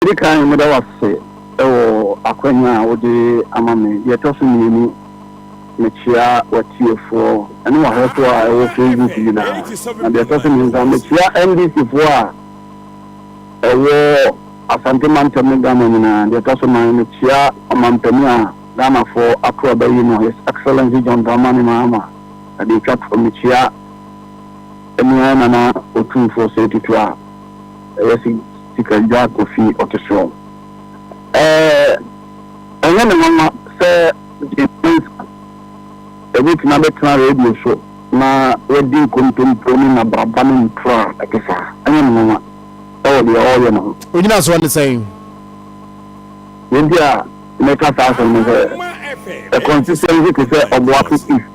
Medi kan me da wase akwanya wode amame ye to so ni mechia watiefo ene wa hoto a wo Facebook ni na de to so ni mechia NDC fo a Asante Mantem Gama na de to so mechia amampani a Ghana for akwa bayi no His Excellency John Dramani Mahama de chat for mechia enu na otu for safety a yesi sikajwa kofi otesho ene mama se every na betra radio show na wedding kontompomi na brabani ntra akesa ene mama de no ojina so one saying India make us ask a consistency to say Obuaku East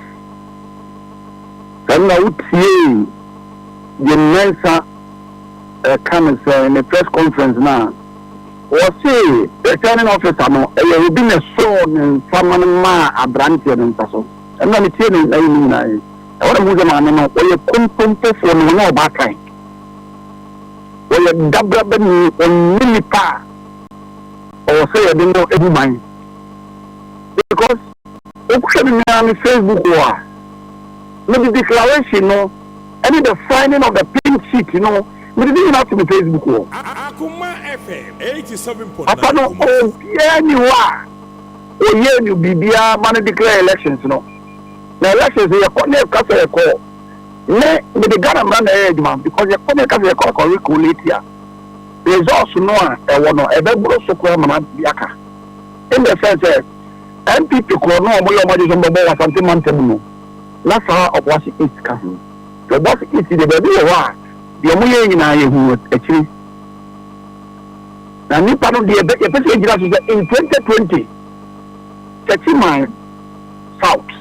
then na utie the mensa come say in a press conference now was say the returning officer no e be na so ne family ma abrantie no ntaso and na tie ne ni na e wona mu ze ma no o ye kontompo fo no na oba kan o ye dabra be ni onini pa o say e be no ebu man because o ku se na mi Facebook wa no the declaration no and the signing of the pink sheet we didn't have to be Facebook wall. Akuma FM 87.9. Apano anywa. You bibia man declare elections no. The elections you connect kase ko. Ne with the Ghana man man because you connect kase ko recall here. Results no e wono e be bro sokwa mama biaka. In the sense MPP ko no mo yo ma je so mbo Asante Mantem no. Na sa opwasi it ka. The boss is the baby wa. The money na yehu akiri na nipa no de e pese gira so in 2020 Churchiman South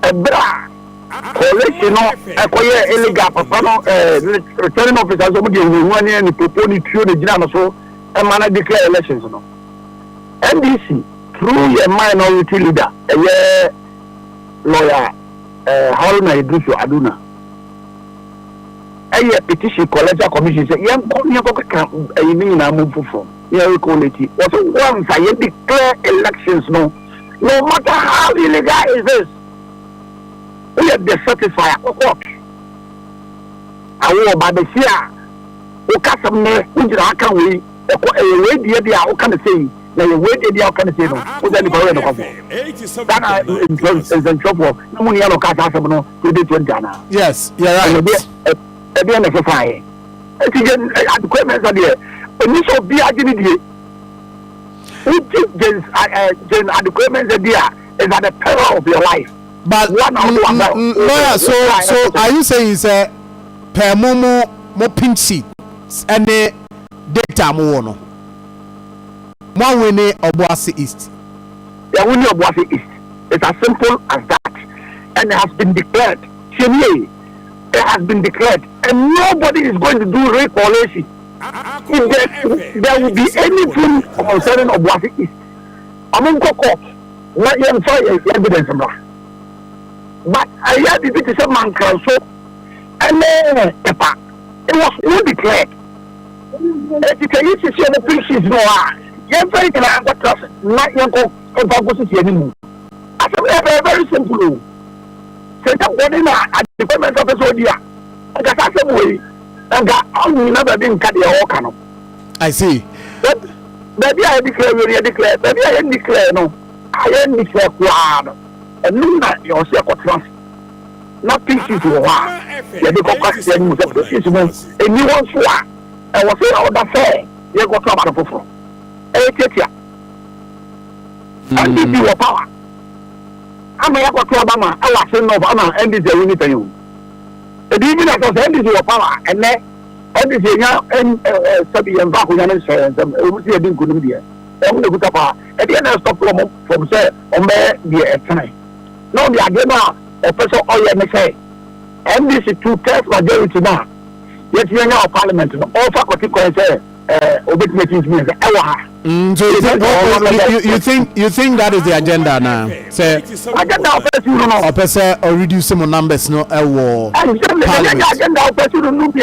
ebra coalition no ekoye illegal papa no returning officers so de yehu ani ni popo ni trio de gira no so e man declare elections no NDC through your minority leader lawyer Haruna Idrisu Aduna a petition collector commission say yam ko na move for here quality also once I declare elections no matter how illegal is this we have the certifier of court awo ba be sia o kasam ne ujira aka we we dia o kan say na we dia o kan say no o da ni ba we no kwafo that is in trouble no money no kasa asem no 2020 yes you're right Ebi na fafai. Eti gen adequate there. Oni so bi agini die. Gen adequate there is at the peril of your life. But lawyer, so are you saying say per mo pink sheet any data mo wono? Mo wini Obuasi East. Yeah, wini Obuasi East. It's as simple as that. And it has been declared. It has been declared, and nobody is going to do recoalition. If there will be anything concerning Obuasi East, among court, not even evidence. But I had the petition man council, and it was not declared. If you see the pieces, no, you're very glad that trust, not your go anymore. I said, very simple. At the government office here, I got a same way, and got only never been cut the whole I see. Maybe I declare, maybe I declare, no, I declare, quad, and Luna, your circle trust. Not pieces to one. You go back to the and you want to I was saying all that fair, you go to about the phone. And give you a power. I'm a yako to Obama. I was saying Obama and this is a winning you. The even at the end is your power and then NDC and Sabi and Baku and say didn't good idea. I'm going to put up at the end of stop from say on the time. No, the agenda of person all you say. NDC 2/3 majority now. Yet you know parliament all faculty can say obituaries means so you think that is the agenda now? Say agenda of person or reduce some numbers no agenda of person no be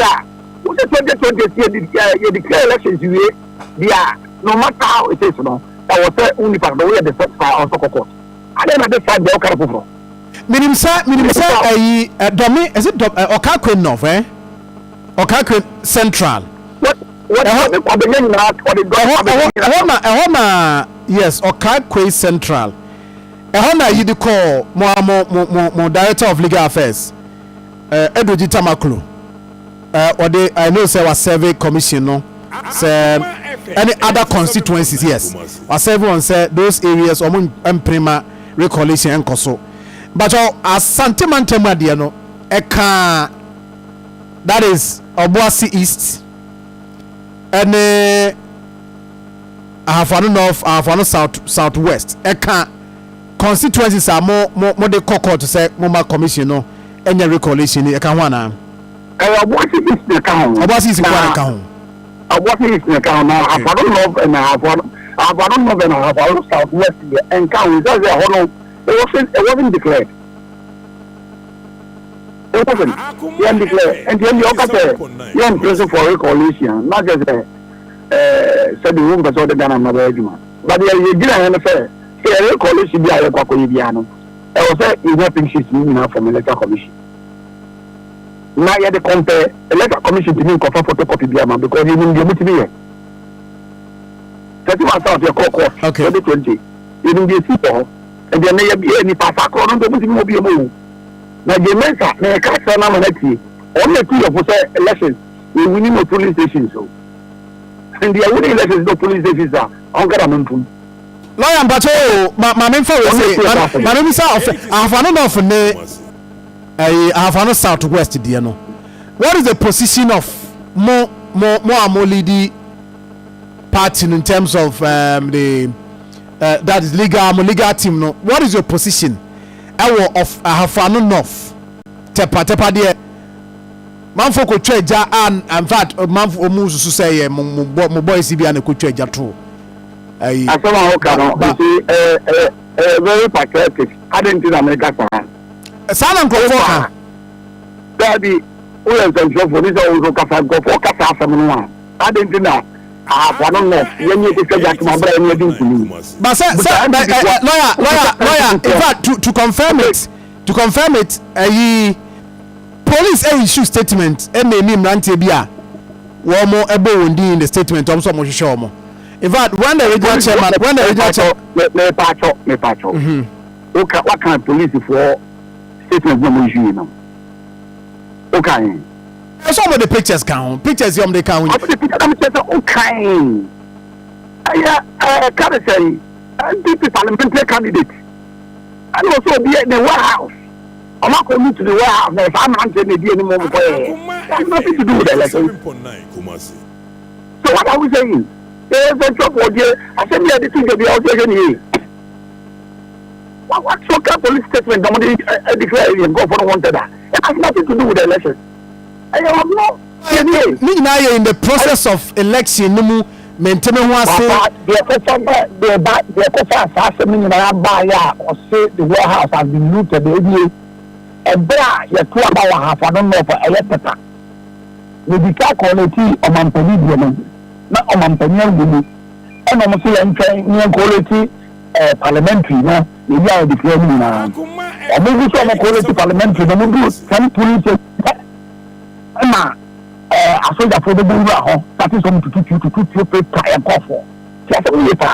who say 2020 you declare elections you Yeah, no matter how it is, no. I was saying only part the way the first side also cocoa. I don't know the side they okay for. Minimsa domi is it Okakwe North Okakwe Central. What the name now or the yes, Okakwe Central. Ehona you call mo director of legal affairs. Edward Tamaklo. Or they I know say was survey commission no. Say any other constituencies yes. Was everyone said those areas prima recollection and koso. But as Santimantema Diano, Eka that is Obuasi East, and Ahafano North, Ahafano Southwest. Eka constituencies are more the cocoa to say Moma Commission no any recollection. Eka wana. Obuasi East the town. Obuasi East the town. Obuasi East the town. Ahafano North and Ahafano North and Ahafano Southwest. And count that's the whole. It wasn't declared. It wasn't. You declared. And then you are in prison for recollection. Not just said the room was ordered than another argument. But you didn't say a recollection be a Quacoidiano. I was saying you have been she's moving from electoral commission. Now you have to compare electoral commission to me for photocopy Biama because you didn't be here. 31 of your court. Okay. 2020. You didn't be a people. And then they be any passaco on the move. Now, the Mensa, they catch on Amanati, only 2 of us elections, we winning no police station. So, and the winning elections, no police stations are on Garamantum. Lawyer Bato, my main for my name is Afano Southwest, Diano. What is the position of more Amolidi party in terms of that is legal team no what is your position of Ahafano North tepa there manfo ko twaja and in fact manfo omusu so say mo boys bi an ko twaja to ai asama ho ka no very patriotic I didn't think America sana nko ka daddy we are going for this also ka fa go for ka fa asam no I didn't think that one on left. You need to say that my brother is doing. But lawyer. In fact, to confirm it, police issue statement. Name Rantie Bia. One more able in the statement. I'm so much sure. In fact, when the regional chairman, me patcho. What kind of police for statement no issue now? Okay. Some of the pictures count. Pictures they count. Okay. I can't say DP parliamentary candidate. And also be in the warehouse. I'm not going to the warehouse. If I'm not saying it anymore, that's nothing to do with the election. So what are we saying? There's a job for you. I said, yeah, this is the outstation here. What's your police statement? Somebody declare and go for the wanted. It has nothing to do with the election. I have no. Now you're in the process of election. Maintain one say the warehouse has been looted. And there, you talk about half. I don't know for electric. We declare quality on Mampany, not on Mampany. And I'm saying quality parliamentary. Now, you are declaring now. Or maybe some quality parliamentary. The movie can police. I saw that for the Bura, that is on to paper and coffee. Just a minute. I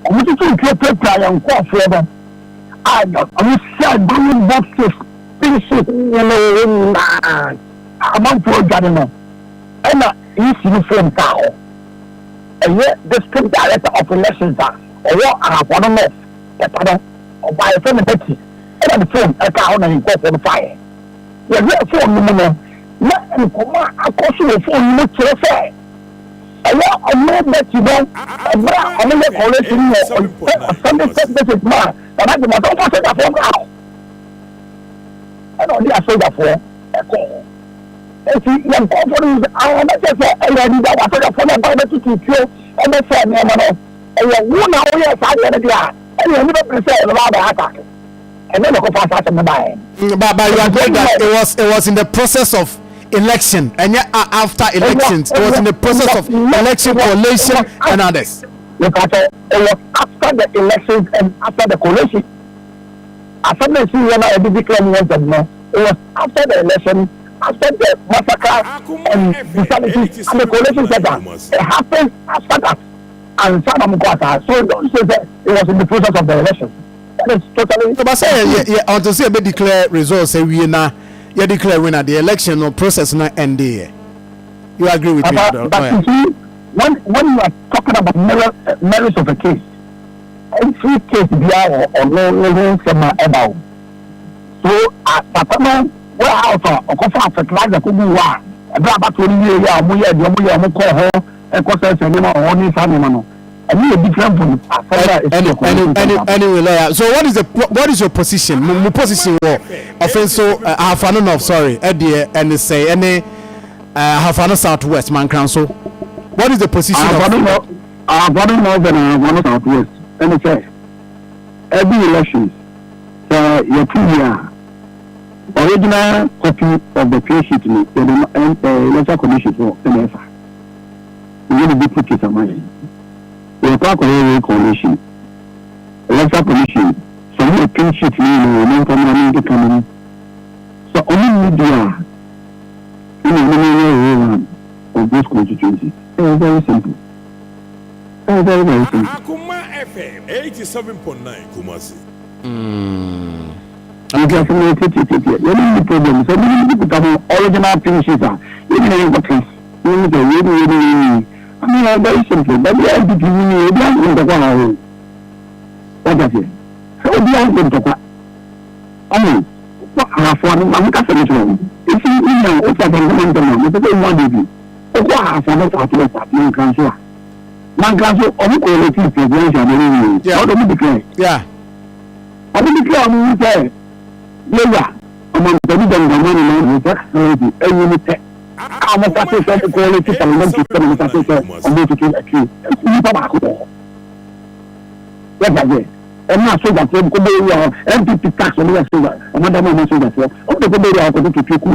want to paper and coffee. I will sell green boxes, pieces, among poor gardener. And you see the same cow. And yet, the state director of elections are, or what I have one enough, or by a phone, and the phone, a cow and go for the fire. You're there for a moment. Not in Kuma, I cost you a phone, look to the fair. I know that you don't. I'm not collecting a Sunday message man. And I must also say that phone now. I don't need to say that phone. If you are confident, I am not just saying, I did that. I said, phone about the two, and they said, no, and you're one hour, yes, I did it. And you never prepared about the attack. And then I go fast at the mind. But you agree that it was in the process of election and after elections it was in the process of election collation and others. It was after the elections and after the collation. After the it was after the election, after the massacre and brutality and the collation center. It happened after that. And so don't say that it was in the process of the election. That is totally. But say until say declare results say we now you declare winner the election or process not end there. You agree with me? But you see, when you are talking about merits of a case, every case or no about. So at where out or confirm fertilizer could be one. About 20 years, anyway, so what is your position? My position offense so sorry and say any Hafano Southwest man council. What is the position of Southwest? Let me say every election your 2 year original copy of the clear sheet electoral commission for NFA. We're going to be put to some money. The electoral commission, electoral commission, some of the clear sheet no coming to come in. So only media in of this constituency. Very simple. Very simple. Akuma FM 87.9 Kumasi. I'm just going to take it. You need the problem. So many people have original finishes. Even in the case, you need to I mean, very simple. But the idea is you don't want to go. What does it? So we are going to go. I mean, half one, I'm not going to go. If you know, it's a government, it's a good one. Go half one, it's a good one. Man can't so on quality presidential. How do you declare? Yeah. I think I'm say, yeah, among the money, and you need I'm a satisfied quality and not to come on the to accuse. Yes, I'm not sure that from Korea, MPP tax on the silver, and Madame Mason, that all the Korea are going to take you.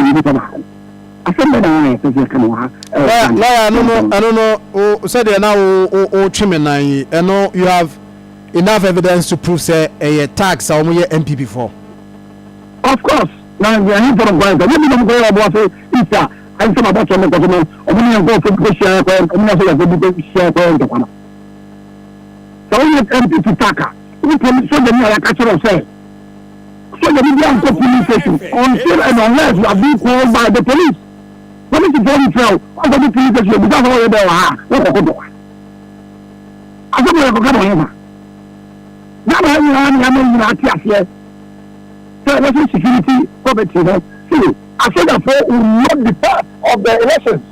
I said, I don't know. So they are now Chimney, and no, you have enough evidence to prove say a tax or more MPP for. Of course, now we are here for a while. But we don't go about it. I'm some about some government. I'm going to go for share. I'm not going to share. So we have MPP tax. We can show them like actual say. So the media communication until and unless you are being called by the police. When it's very true, I'm going to police station because all they are. What I do? I don't know what I'm going now I'm not here. So election security committee, see, I said that will not be part of the elections.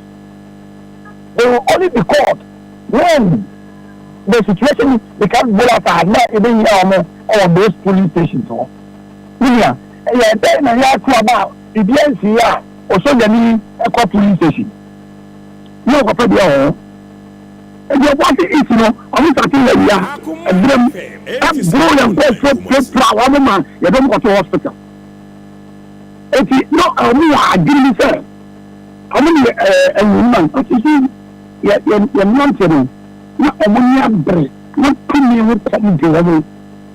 They will only be called when the situation becomes volatile, not even on those police stations. Yeah, then I have to about the DNC or so many police station. No, and you want to eat, I'm starting and then grow and go man, you don't go to hospital. If you know, I didn't say, how many a woman, what you see, you're not saying, not a woman break, not coming with something to level,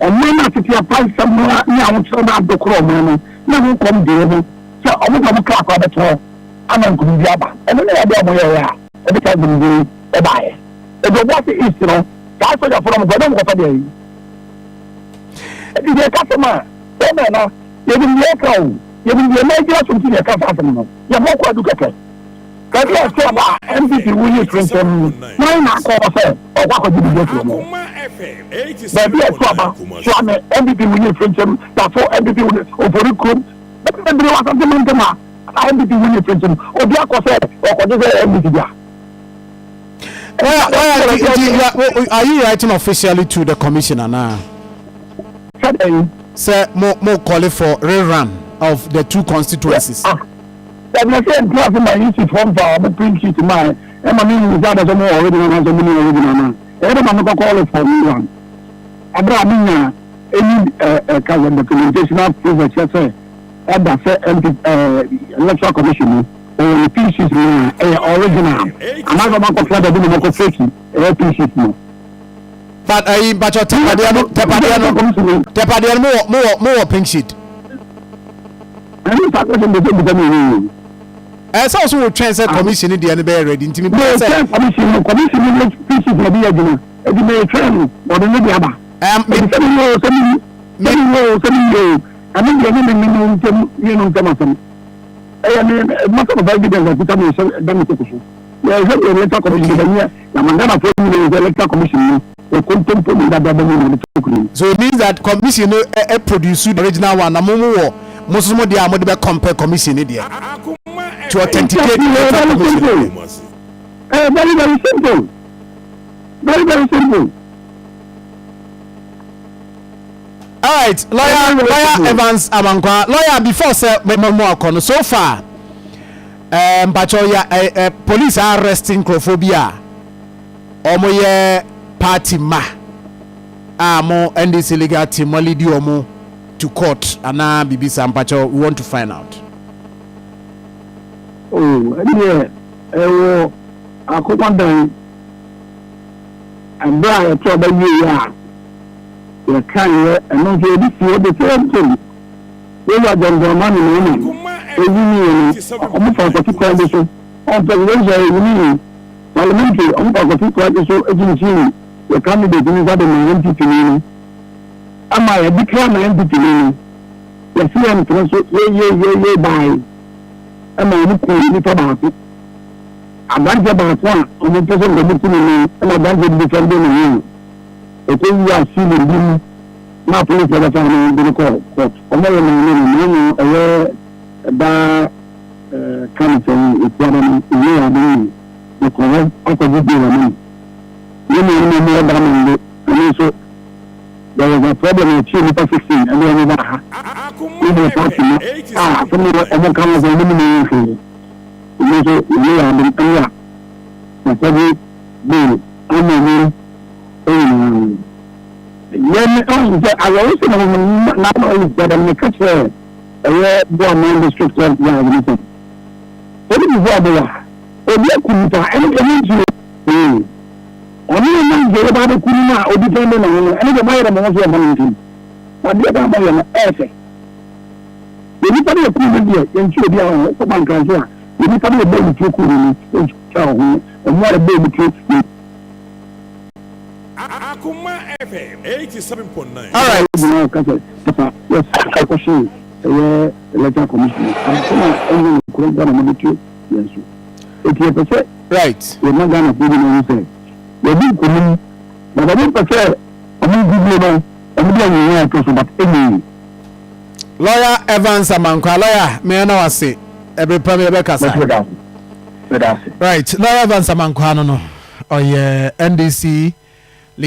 and when I see a price somewhere now, so that the chrome, never come to so I will come a clock on the top. I'm going to be able, and then I don't know every time we do a buy. If the water is, that's what you're from the if you're a customer, you will be a cow, you will be a major something a customer. You're more quite to get it. But let's talk about MPP will you drink them? Why not call us or what would you do to them? But let's talk about MPP will you drink them, that's for MPP will overcome. But there was something in the map. MPP will you drink them, or the aqua or whatever MPP. Are you writing officially to the commissioner now? Sir, more calling for rerun of the two constituencies. I'm not saying class in my issue from the print sheet to mine. And I mean, that is more original as a mini original. Everyone can call it for rerun. Abraham, any documentation of proof, etc. And that's electoral commission. the pieces original. I'm not going to fly the book of fake pieces. But your Tepadiano more pink sheet. And you start with the as also will transfer commission in the end ready into me. Commission pieces may be a dinner. It may train or the Libya. I mean, the minimum. I mean, most of the evidence that become beneficial. There is a electoral commission here. The Mandana formula is the electoral commission. So it means that commission produce the original one. Most of the amount compare commission in there to authenticate. Very, very simple. Very, very simple. All right, lawyer Evans Amankwa. Lawyer, before say more kono so far, police are arresting Crophobia. Omoye party ma. Mo NDC legal team lead you to court. Ana bibi sampacho. We want to find out. Oh, yeah. I could wonder. And I trouble you. You can't and not hear this year the same thing. We are going to money in almost for 2 conditions. On the Wednesday, parliamentary, on the 2 conditions agency, the candidate is at the entity. Am I a become an entity? The CM transfer, ye by. Am I looking about it? I don't get about one on the person of the meeting, and I don't get defending you. It is you are seeing him. Now, police for the family in the court. But I'm not aware that council is government. You are doing the correct opposite government. You know more than and also there was a problem with 2016 and then we were talking. Some of the council are eliminating. You are doing every bill. When I was not only that I'm a catcher, a born district of the organization. What is what they are? Or they couldn't any only about the Kuna or depending on any of my community. But the other way on essay. The Nipadi of Kudia, and Chudia, Command Kansa, the Nipadi of Baby Chukuni, and what a baby truth. Akuma FM 87.9. All right. Yes, I question electoral commission. I'm going to yes. Right. We're not going to put in anything. We're being coming, but I don't prefer. Lawyer Evans Amankwa. Lawyer, may I know what say? Every premier Bekasa. Right. Lawyer Evans Amankwa, no. Oh yeah, NDC.